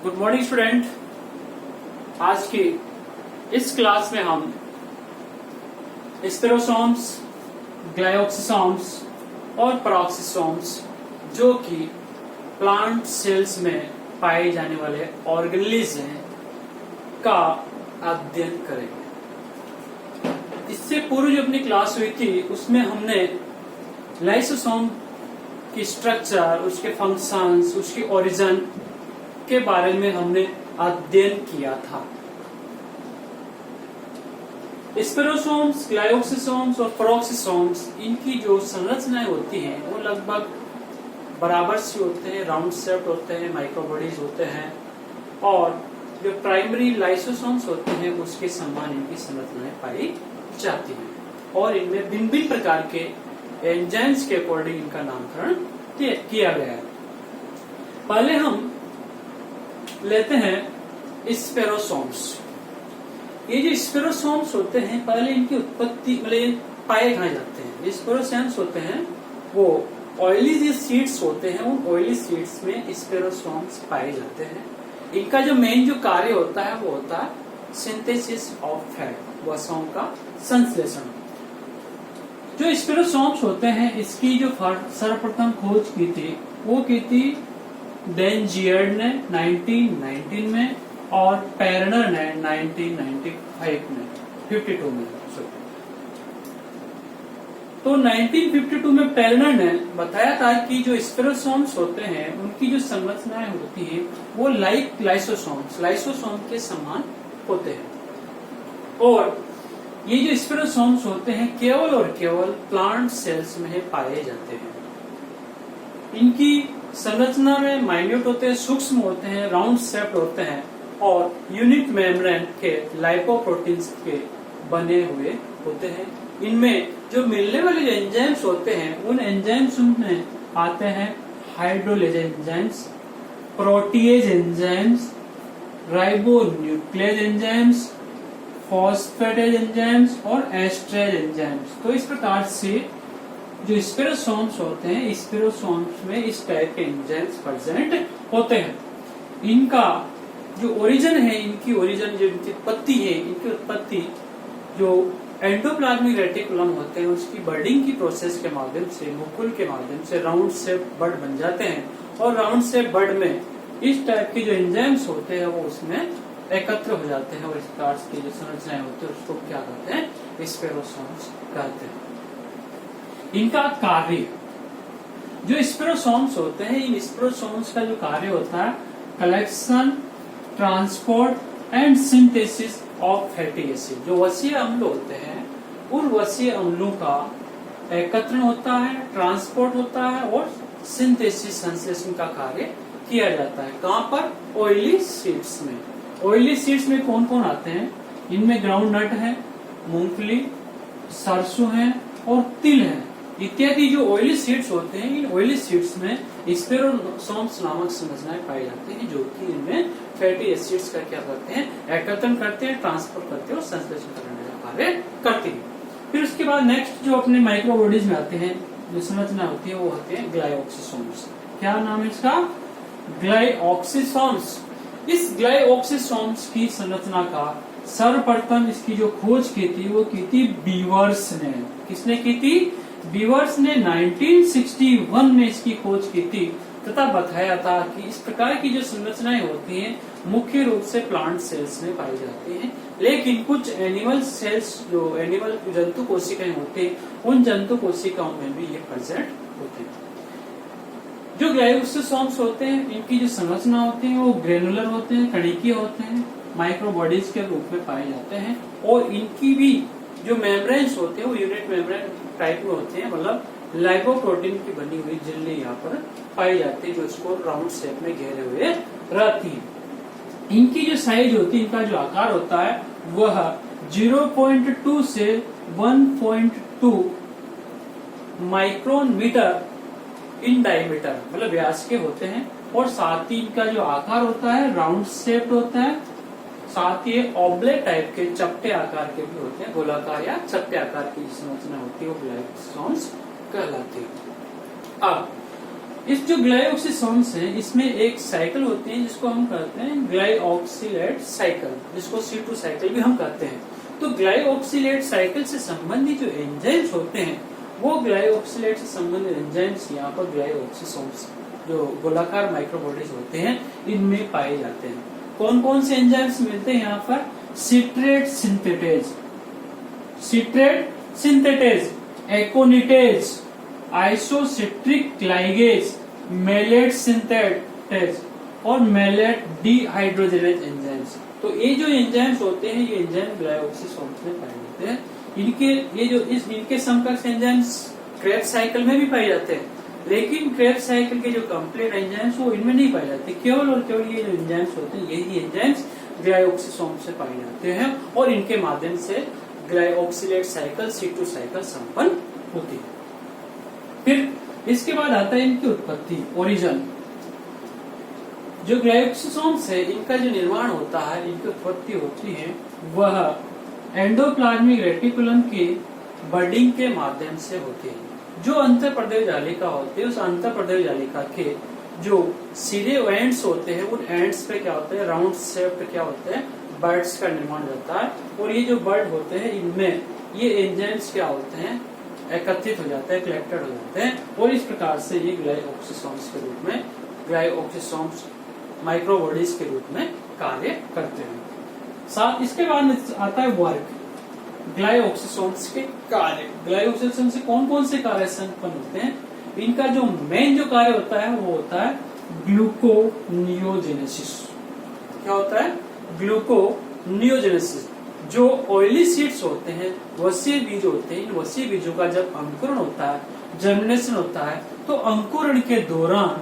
Good morning student. आज की इस क्लास में हम स्पेरोसोम्स, ग्लायोक्सिसोम्स और पेरोक्सिसोम्स जो कि प्लांट सेल्स में पाए जाने वाले ऑर्गेनेलिज्म का अध्ययन करेंगे। इससे पूर्व जो अपनी क्लास हुई थी उसमें हमने लाइसोसोम की स्ट्रक्चर, उसके फंक्शंस, उसकी ओरिजिन के बारे में हमने अध्ययन किया था। स्पेरोसोम्स, ग्लायोक्सिसोम्स और पेरोक्सिसोम्स, इनकी जो संरचनाएं होती हैं वो लगभग बराबर सी होते हैं, राउंड शेप्ड होते हैं, माइक्रोबॉडीज होते हैं, और जो प्राइमरी लाइसोसोम्स होते हैं उसके समान इनकी संरचनाएं पाई जाती हैं और इनमें भिन्न भिन्न प्रकार के एंजाइम्स के अकॉर्डिंग इनका नामकरण किया गया है। पहले हम लेते हैं स्पेरोसोम्स। ये जो स्पेरोसोम्स होते हैं, पहले इनकी उत्पत्ति मतलब पाए कहाँ जाते हैं। स्पेरोसोम्स होते हैं वो ऑयली जो सीड्स होते हैं, उन ऑयली सीड्स में स्पेरोसोम्स पाए जाते हैं। इनका जो मेन जो कार्य होता है वो होता है सिंथेसिस ऑफ फैट, वसों का संश्लेषण। जो स्पेरोसोम्स होते हैं इसकी जो सर्वप्रथम खोज की थी वो की थी डेन जियर्ड ने 1919 में और पेरनर ने 1952 में। तो 1952 में पेरनर ने बताया था कि जो स्पेरोसोम्स होते हैं उनकी जो संरचनाएं होती हैं वो लाइक लाइसोसोम के समान होते हैं, और ये जो स्पेरोसोम्स होते हैं केवल और केवल प्लांट सेल्स में पाए जाते हैं। इनकी संरचना में माइन्यूट होते हैं, सूक्ष्म होते हैं, राउंड शेप्ड होते हैं और यूनिट मेम्ब्रेन के लाइपोप्रोटीन्स के बने हुए होते हैं। इनमें जो मिलने वाले जो एंजाइम्स होते हैं उन एंजाइम्स में आते हैं hydrolase enzymes, protease enzymes, ribonuclease enzymes, phosphatase enzymes और एस्ट्रेज एंजाइम्स। तो इस प्रकार से जो स्पेरोसोम्स होते हैं, स्पेरोसोम्स में इस टाइप के एंजाइम्स प्रेजेंट होते हैं। इनका जो ओरिजिन है, इनकी ओरिजिन जो इनकी उत्पत्ति है, इनकी उत्पत्ति जो एंडोप्लाज्मिक रेटिकुलम होते हैं उसकी बर्डिंग की प्रोसेस के माध्यम से, मुकुल के माध्यम से राउंड शेप बर्ड बन जाते हैं, और राउंड शेप बर्ड में इस टाइप के जो एंजाइम्स होते हैं वो उसमें एकत्र हो जाते हैं और इस प्रकार की जो संरचनाएं होती है उसको क्या कहते हैं, स्पेरोसोम्स कहते हैं। इनका कार्य, जो स्पेरोसोम्स होते हैं, इन स्पेरोसोम्स का जो कार्य होता है collection, transport and synthesis of fatty acid. जो वसीय अम्ल होते हैं उन वसीय अम्लों का एकत्रण होता है, ट्रांसपोर्ट होता है और सिंथेसिस संश्लेषण का कार्य किया जाता है। कहाँ पर? ऑयली सीड्स में। ऑयली सीड्स में कौन कौन आते हैं? इनमें ग्राउंड नट है, मूंगफली, सरसों है और तिल है इत्यादि। जो ऑयली सीड्स होते हैं इन ऑयली सीड्स में स्पेरोसोम्स नामक संरचनाएं पाई जाती हैं जो कि इनमें फैटी एसिड्स का क्या करते हैं, एकत्रण करते हैं, ट्रांसपोर्ट करते हैं और संश्लेषण करने का कार्य करते हैं। फिर उसके बाद नेक्स्ट जो अपने माइक्रोबॉडीज में आते हैं, जो संरचना होती है वो होते हैं ग्लायोक्सिसोम्स। क्या नाम है इसका? ग्लायोक्सिसोम्स। इस ग्लायोक्सिसोम्स की संरचना का सर्वप्रथम इसकी जो खोज की थी वो की थी बीवर्स ने। किसने की थी? बीवर्स ने 1961 में इसकी खोज की थी तथा बताया था कि इस प्रकार की जो संरचनाएं होती हैं मुख्य रूप से प्लांट सेल्स में पाई जाती हैं, लेकिन कुछ एनिमल सेल्स, जो एनिमल जंतु कोशिकाएं होती हैं, उन जंतु कोशिकाओं में भी ये प्रेजेंट होते हैं। जो ग्लायोक्सिसोम्स होते हैं इनकी जो संरचना होती है वो ग्रेनुलर होते हैं, कणिकीय होते हैं, माइक्रोबॉडीज के रूप में पाए जाते हैं, और इनकी भी जो मेम्ब्रेन्स होते हैं वो यूनिट मेम्ब्रेन टाइप में होते हैं, मतलब लाइपोप्रोटीन की बनी हुई झिल्ली यहाँ पर पाई जाती है जो इसको राउंड शेप में घेरे हुए रहती है। इनकी जो साइज होती है, इनका जो आकार होता है वह 0.2 से 1.2 माइक्रोन मीटर इन डायमीटर, मतलब व्यास के होते हैं, और साथ ही इनका जो आकार होता है राउंड शेप्ड होता है, साथ ही ऑब्लेट टाइप के चपटे आकार के भी होते हैं, गोलाकार या चपटे आकार की संरचना होती है वो ग्लायोक्सिसोम्स कहलाती है। अब इस जो ग्लाइऑक्सिसोम्स है इसमें एक साइकिल होती है जिसको हम कहते हैं ग्लाइऑक्सिलेट साइकिल, जिसको C2 साइकिल भी हम कहते हैं। तो ग्लाइऑक्सिलेट साइकिल से संबंधित जो एंजाइम्स होते हैं वो ग्लाइऑक्सिलेट से संबंधित एंजाइम्स यहाँ पर ग्लाइऑक्सिसोम्स जो गोलाकार माइक्रोबॉडीज होते हैं इनमें पाए जाते हैं। कौन कौन से एंजाइम्स मिलते हैं यहाँ पर? Citrate synthetase, aconitase, isocitric ligase, malate synthetase और मेलेट डिहाइड्रोजनेज एंजाइम्स। तो ये जो एंजाइम्स होते हैं ये एंजाइम ग्लाइऑक्सिसोम्स में पाए जाते हैं। इनके समकक्ष एंजाइम्स क्रेब्स साइकिल में भी पाए जाते हैं, लेकिन क्रेब्स साइकिल के जो कंप्लीट एंजाइम्स वो इनमें नहीं पाए जाते। केवल और केवल ये जो एंजाइम्स होते हैं यही एंजाइम्स ग्लाइऑक्सिसोम्स से पाए जाते हैं और इनके माध्यम से ग्लाइऑक्सिलेट साइकिल C2 साइकिल संपन्न होती है। फिर इसके बाद आता है इनकी उत्पत्ति, ओरिजिन। जो ग्लाइऑक्सिसोम्स है इनका जो निर्माण होता है, इनकी उत्पत्ति होती है वह एंडोप्लाज्मिक रेटिकुलम की बडिंग के माध्यम से होती है। जो अंतःप्रदेश जालिका होती है उस अंतःप्रदेश जालिका के जो सीधे एंड्स होते हैं उन एंड्स पे क्या होता है, राउंड शेप पे क्या होता है, बर्ड्स का निर्माण होता है। और ये जो बर्ड होते हैं इनमें ये एंजाइम्स क्या होते हैं, एकत्रित हो जाते हैं, कलेक्टेड हो जाते हैं और इस प्रकार से ये ग्लाइऑक्सिसोम्स के रूप में, ग्लाइऑक्सिसोम्स माइक्रोबॉडीज के रूप में कार्य करते हैं। साथ इसके बाद आता है वर्क, ग्लाइऑक्सिसोम्स के कार्य। ग्लाइऑक्सिसोम्स से कौन कौन से कार्य संपन्न होते हैं? इनका जो मेन जो कार्य होता है वो होता है ग्लूकोनियोजेनेसिस। क्या होता है? ग्लूकोनियोजेनेसिस। जो ऑयली सीड्स होते हैं, वसीय बीज होते हैं, इन वसीय बीजों का जब अंकुरण होता है, जर्मिनेशन होता है, तो अंकुरण के दौरान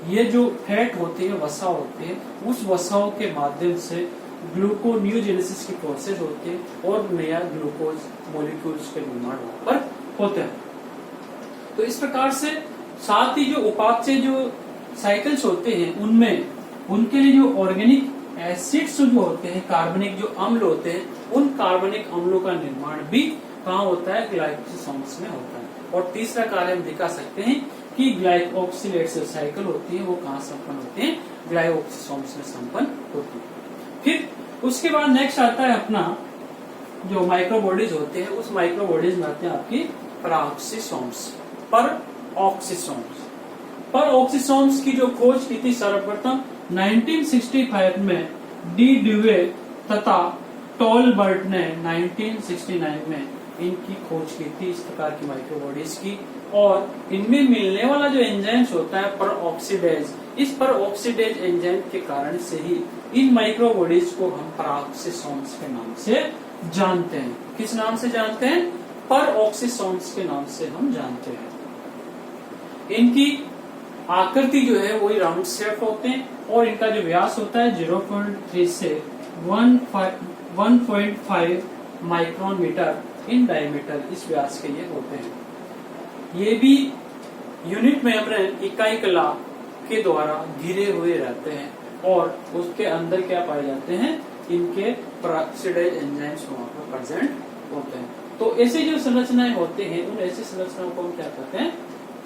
ये जो फैट होते हैं, वसा होते हैं, उस वसाओं के माध्यम से ग्लूकोनियोजेनेसिस की प्रोसेस होती है और नया ग्लूकोज मॉलिक्यूल्स के निर्माण वहां पर होते हैं। तो इस प्रकार से साथ ही जो उपापचय जो साइकिल्स होते हैं उनमें उनके लिए जो ऑर्गेनिक एसिड्स जो होते हैं, कार्बनिक जो अम्ल होते हैं, उन कार्बनिक अम्लों का निर्माण भी कहाँ होता है? ग्लाइऑक्सिसोम्स में होता है। और तीसरा कार्य हम दिखा सकते हैं कि ग्लाइऑक्सिलेट जो साइकिल होती है वो कहाँ संपन्न होते हैं? ग्लाइऑक्सिसोम्स में संपन्न होती है। फिर उसके बाद नेक्स्ट आता है अपना जो माइक्रोबॉडीज होते हैं, उस माइक्रोबॉडीज में आते हैं आपकी परऑक्सिसोम्स। परऑक्सिसोम्स की जो खोज की थी सर्वप्रथम 1965 में डी ड्यूवे तथा टॉलबर्ट ने 1969 में इनकी खोज की थी, इस प्रकार की माइक्रोबॉडीज की। और इनमें मिलने वाला जो एंजाइम्स होता है परऑक्सीडेज, इस परऑक्सीडेज एंजाइम के कारण से ही इन माइक्रोबॉडीज को हम परऑक्सिसोम्स के नाम से जानते हैं। किस नाम से जानते हैं? परऑक्सिसोम्स के नाम से हम जानते हैं। इनकी आकृति जो है वही राउंड शेप होते हैं और इनका जो व्यास होता है 0.3 से 1.5 माइक्रोन मीटर इन डायमीटर, इस व्यास के ये होते हैं। ये भी यूनिट मेम्ब्रेन इकाई कला के द्वारा घिरे हुए रहते हैं और उसके अंदर क्या पाए जाते हैं? इनके परऑक्सीडेज एंजाइम्स वहां पर प्रेजेंट होते हैं। तो ऐसे जो संरचनाएं होते हैं उन ऐसी संरचनाओं को हम क्या कहते हैं?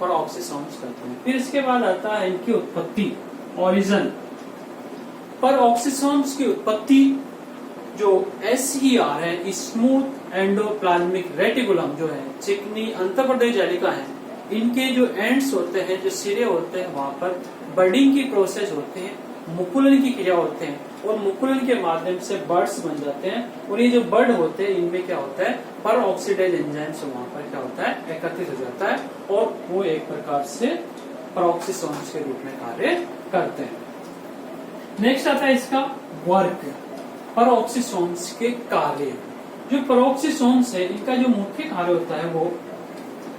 परऑक्सिसोम्स कहते हैं। फिर इसके बाद आता है इनकी उत्पत्ति, ओरिजिन। परऑक्सिसोम्स की उत्पत्ति जो SER है, स्मूथ एंडोप्लाज्मिक रेटिकुलम जो है, चिकनी अंतःप्रदेश जालिका है, इनके जो एंड्स होते हैं, जो सिरे होते हैं, वहां पर बडिंग की प्रोसेस होते हैं, मुकुलन की क्रिया होते हैं और मुकुलन के माध्यम से बर्ड्स बन जाते हैं। और ये जो बर्ड होते हैं इनमें क्या होता है? परऑक्सीडेज एंजाइम्स वहां पर क्या होता है? एकत्रित हो जाता है और वो एक प्रकार से परऑक्सिसोम्स के रूप में कार्य करते हैं। नेक्स्ट आता है इसका वर्क, परऑक्सिसोम्स के कार्य। जो परऑक्सिसोम्स है इनका जो मुख्य कार्य होता है वो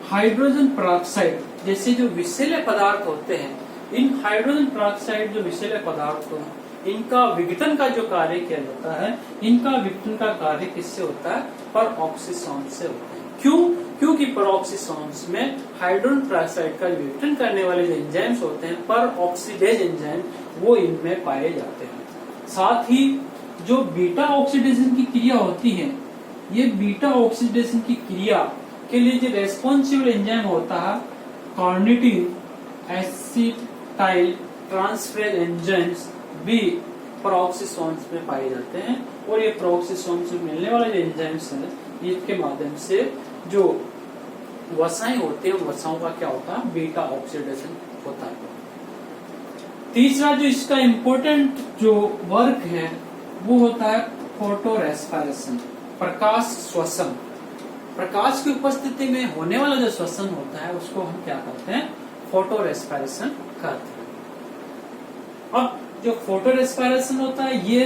हाइड्रोजन पेरोक्साइड जैसे जो विषैले पदार्थ होते हैं, इन हाइड्रोजन पेरोक्साइड जो विषैले पदार्थ हो, इनका विघटन का जो कार्य किया जाता है, इनका विघटन का कार्य किससे होता है? परऑक्सिसोम्स से होता है। क्यों? क्योंकि परऑक्सिसोम्स में हाइड्रोजन पेरोक्साइड का विघटन करने वाले जो एंजाइम्स होते हैं, परऑक्सीडेज एंजाइम, वो इनमें पाए जाते हैं। साथ ही जो बीटा ऑक्सीडेशन की क्रिया होती है, ये बीटा ऑक्सीडेशन की क्रिया के लिए जो रेस्पॉन्सिबल एंजाइम होता है कार्निटिन एसिटाइल ट्रांसफरेज एंजाइम्स भी पेरोक्सिसोम्स में पाए जाते हैं, और ये पेरोक्सिसोम्स में मिलने वाले जो एंजाइम्स हैं इसके माध्यम से जो वसाएं होते हैं, वसाओं का क्या होता है, बीटा ऑक्सीडेशन होता है। तीसरा जो इसका इम्पोर्टेंट जो वर्क है वो होता है फोटो रेस्पिरेशन, प्रकाश श्वसन। प्रकाश की उपस्थिति में होने वाला जो श्वसन होता है उसको हम क्या करते हैं, फोटो रेस्पिरेशन करते हैं। अब जो फोटो रेस्पिरेशन होता है ये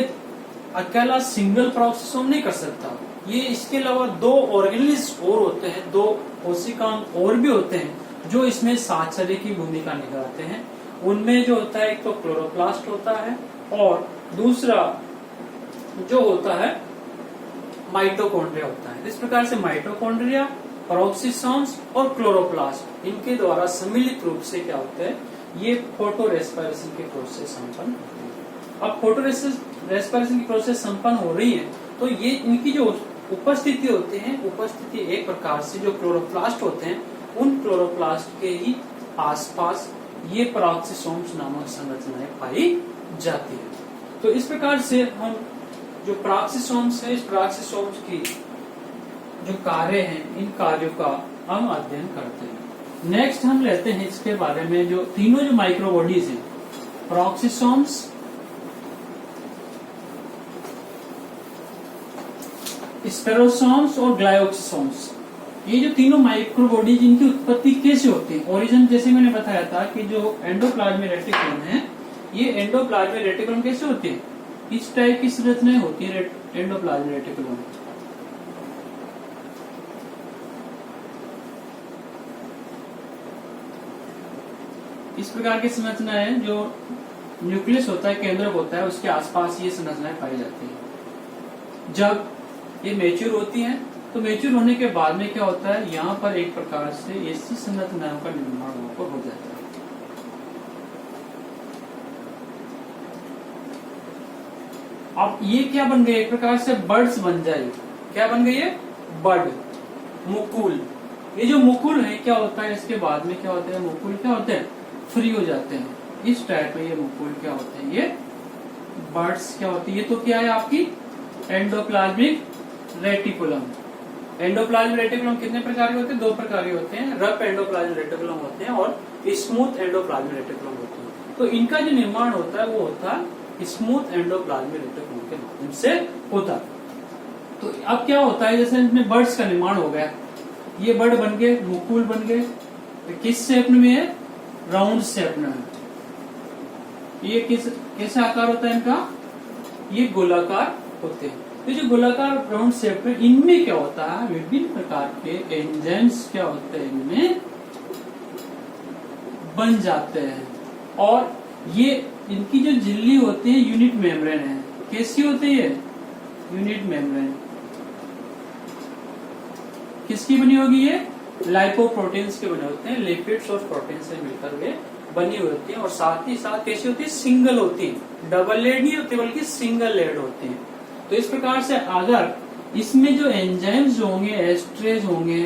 अकेला सिंगल पेरोक्सिसोम नहीं कर सकता, ये इसके अलावा दो ऑर्गेनिल्स और होते हैं, दो कोशिकांग और भी होते हैं जो इसमें साहचर्य की भूमिका निभाते हैं। उनमें जो होता है एक तो क्लोरोप्लास्ट होता है और दूसरा जो होता है माइटोकॉन्ड्रिया होता है। इस प्रकार से माइटोकॉन्ड्रिया, पेरोक्सिसोम्स और क्लोरोप्लास्ट इनके द्वारा सम्मिलित रूप से क्या होता है, ये फोटो रेस्पिरेशन की प्रोसेस संपन्न होती है। अब फोटो रेस्पिरेशन की प्रोसेस संपन्न हो रही है तो ये इनकी जो उपस्थिति होती है, उपस्थिति एक प्रकार से जो क्लोरोप्लास्ट होते हैं उन क्लोरोप्लास्ट के ही आसपास ये पेरोक्सिसोम्स नामक संरचनाएं पाई जाती है। तो इस प्रकार से हम जो पेरोक्सिसोम्स है, इस पेरोक्सिसोम्स की जो कार्य हैं, इन कार्यों का हम अध्ययन करते हैं। नेक्स्ट हम लेते हैं इसके बारे में जो तीनों जो माइक्रोबॉडीज हैं, पेरोक्सिसोम्स, स्पेरोसोम्स और ग्लाइकोसोम्स, ये जो तीनों माइक्रोबॉडीज इनकी उत्पत्ति कैसे होती है। ओरिजिन जैसे मैंने बताया था कि जो एंडोप्लाज्मिक रेटिकुलम है, ये एंडोप्लाज्मिक रेटिकुलम कैसे होती है, इस टाइप की संरचनाएं होती है एंडोप्लाज्मिक रेटिकुलम। इस प्रकार की संरचनाएं जो न्यूक्लियस होता है, केंद्रक होता है, उसके आसपास ये संरचनाएं पाई जाती है। जब ये मैच्योर होती हैं तो मैच्योर होने के बाद में क्या होता है, यहाँ पर एक प्रकार से ऐसी संरचनाओं का निर्माण हो जाता है। अब ये क्या बन गए, एक प्रकार से बर्ड्स बन जाए। क्या बन गई है, बर्ड, मुकुल। ये जो मुकुल है क्या होता है, इसके बाद में क्या होता है, मुकुल क्या होते हैं, फ्री हो जाते हैं। इस टाइप में ये मुकुल क्या होते हैं, ये बर्ड्स क्या होती है। ये तो क्या है आपकी एंडोप्लाज्मिक रेटिकुलम। एंडोप्लाज्मिक रेटिकुलम कितने प्रकार के होते हैं, दो प्रकार के होते हैं, रफ एंडोप्लाज्मिक रेटिकुलम होते हैं और स्मूथ एंडोप्लाज्मिक रेटिकुलम होते हैं। तो इनका जो निर्माण होता है वो होता है स्मूथ एंडोप्लाज्मिक रेटिकुलम के माध्यम से होता है। तो अब क्या होता है, जैसे इसमें बर्ड्स का निर्माण हो गया, ये बर्ड बन गए, मुकुल बन गए, तो किस शेप में है, राउंड शेप में है। ये कैसा आकार होता है इनका, ये गोलाकार होते हैं। तो जो गोलाकार राउंड शेप में, इनमें क्या होता है, विभिन्न प्रकार के एंजाइम्स क्या होते हैं, इनमें बन जाते हैं। और ये इनकी जो झिल्ली होती है यूनिट मेम्ब्रेन है। कैसी होती है, यूनिट मेम्ब्रेन। किसकी बनी होगी, ये लाइपोप्रोटीन्स के बने होते हैं, लिपिड्स और प्रोटीन से मिलकर वे बनी हुई होती है। और साथ ही साथ कैसी होती है, सिंगल होती है, डबल लेड नहीं होती बल्कि सिंगल लेड होती है। तो इस प्रकार से अगर इसमें जो एंजाइम्स होंगे, एस्ट्रेज होंगे,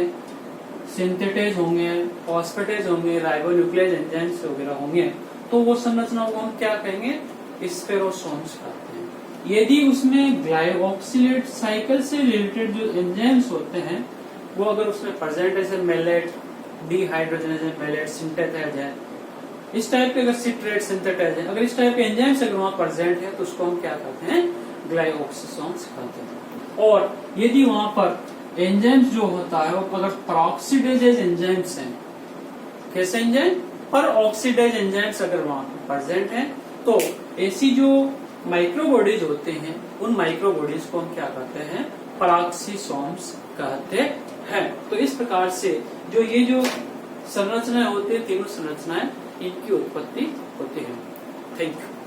सिंथेटेज होंगे, फॉस्फेटेज होंगे, राइबोन्यूक्लियस एंजाइम्स वगैरह होंगे, तो वो संरचनाओं को हम क्या कहेंगे, स्पेरोसोम्स कहते हैं। यदि उसमें ग्लाइकोक्सिलेट साइकिल से रिलेटेड जो एंजाइम्स होते हैं वो अगर उसमें प्रेजेंट है, जैसे मेलेट, डीहाइड्रोजनेज मेलेट, सिंथेटेज है, इस टाइप के अगर सिट्रेट, सिंथेटेज है, अगर इस टाइप के एंजाइम्स अगर वहां प्रेजेंट है तो उसको हम क्या कहते हैं, ग्लाइकोक्सिसोम्स कहते हैं। और यदि वहां पर एंजाइम्स जो होता है वो अगर पेरोक्सिडेज एंजाइम्स हैं, कैसे एंजाइम, पर ऑक्सीडाइज एंजाइम्स अगर वहां प्रेजेंट हैं, तो ऐसी जो माइक्रोबॉडीज होते हैं उन माइक्रोबॉडीज को हम क्या कहते हैं, पेरोक्सिसोम्स कहते हैं। तो इस प्रकार से जो ये जो संरचनाएं होती है, तीनों संरचनाएं, इनकी उत्पत्ति होती है। Thank you.